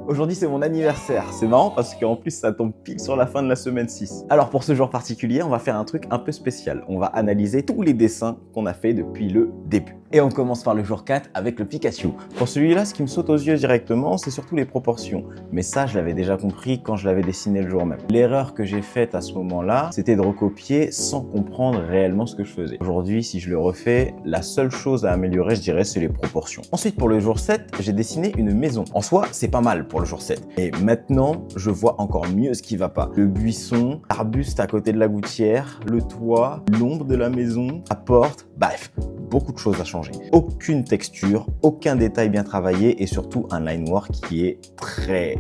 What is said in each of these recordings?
Aujourd'hui, c'est mon anniversaire. C'est marrant parce qu'en plus, ça tombe pile sur la fin de la semaine 6. Alors, pour ce jour particulier, on va faire un truc un peu spécial. On va analyser tous les dessins qu'on a fait depuis le début. Et on commence par le jour 4 avec le Pikachu. Pour celui-là, ce qui me saute aux yeux directement, c'est surtout les proportions. Mais ça, je l'avais déjà compris quand je l'avais dessiné le jour même. L'erreur que j'ai faite à ce moment-là, c'était de recopier sans comprendre réellement ce que je faisais. Aujourd'hui, si je le refais, la seule chose à améliorer, je dirais, c'est les proportions. Ensuite, pour le jour 7, j'ai dessiné une maison. En soi, c'est pas mal pour le jour 7. Et maintenant, je vois encore mieux ce qui va pas. Le buisson, l'arbuste à côté de la gouttière, le toit, l'ombre de la maison, la porte, bref, beaucoup de choses à changer. Aucune texture, aucun détail bien travaillé et surtout un line work qui est très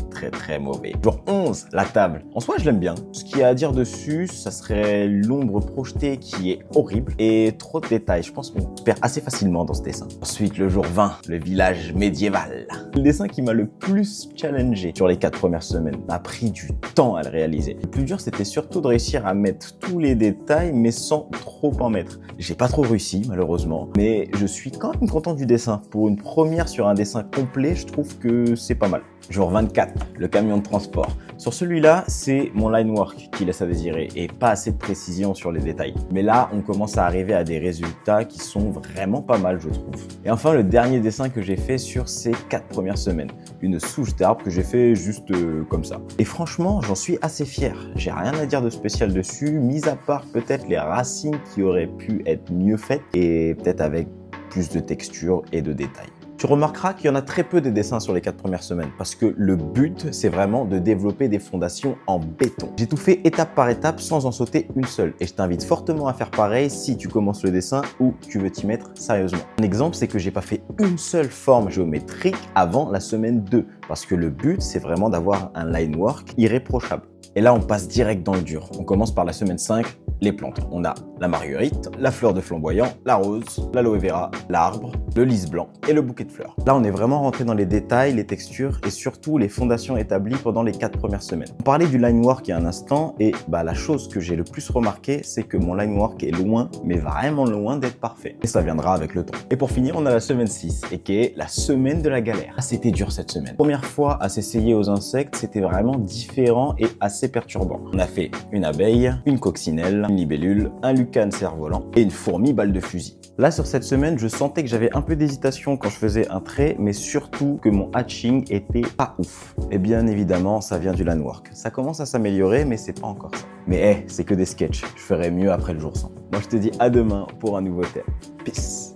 mauvais. Jour 11, la table. En soi, je l'aime bien. Ce qu'il y a à dire dessus, ça serait l'ombre projetée qui est horrible et trop de détails. Je pense qu'on se perd assez facilement dans ce dessin. Ensuite, le jour 20, le village médiéval. Le dessin qui m'a le plus challengé sur les 4 premières semaines. M'a pris du temps à le réaliser. Le plus dur, c'était surtout de réussir à mettre tous les détails, mais sans trop en mettre. J'ai pas trop réussi, malheureusement, mais je suis quand même content du dessin. Pour une première sur un dessin complet, je trouve que c'est pas mal. Jour 24, le camion de transport. Sur celui-là, c'est mon line work qui laisse à désirer et pas assez de précision sur les détails. Mais là, on commence à arriver à des résultats qui sont vraiment pas mal, je trouve. Et enfin, le dernier dessin que j'ai fait sur ces 4 premières semaines. Une souche d'arbre que j'ai fait juste comme ça. Et franchement, j'en suis assez fier. J'ai rien à dire de spécial dessus, mis à part peut-être les racines qui auraient pu être mieux faites et peut-être avec plus de texture et de détails. Tu remarqueras qu'il y en a très peu de dessins sur les 4 premières semaines parce que le but, c'est vraiment de développer des fondations en béton. J'ai tout fait étape par étape sans en sauter une seule et je t'invite fortement à faire pareil si tu commences le dessin ou tu veux t'y mettre sérieusement. Un exemple, c'est que j'ai pas fait une seule forme géométrique avant la semaine 2 parce que le but, c'est vraiment d'avoir un line work irréprochable. Et là, on passe direct dans le dur. On commence par la semaine 5, les plantes. On a la marguerite, la fleur de flamboyant, la rose, l'aloe vera, l'arbre, le lys blanc et le bouquet de fleurs. Là, on est vraiment rentré dans les détails, les textures et surtout les fondations établies pendant les 4 premières semaines. On parlait du line work il y a un instant et la chose que j'ai le plus remarqué, c'est que mon line work est loin, mais vraiment loin d'être parfait. Et ça viendra avec le temps. Et pour finir, on a la semaine 6 et qui est la semaine de la galère. Ah, c'était dur cette semaine. Première fois à s'essayer aux insectes, c'était vraiment différent et assez perturbant. On a fait une abeille, une coccinelle, une libellule, un lucane cerf-volant et une fourmi balle de fusil. Là, sur cette semaine, je sentais que j'avais un peu d'hésitation quand je faisais un trait, mais surtout que mon hatching était pas ouf. Et bien évidemment, ça vient du line work. Ça commence à s'améliorer, mais c'est pas encore ça. Mais c'est que des sketchs. Je ferai mieux après le jour 100. Moi, je te dis à demain pour un nouveau thème. Peace.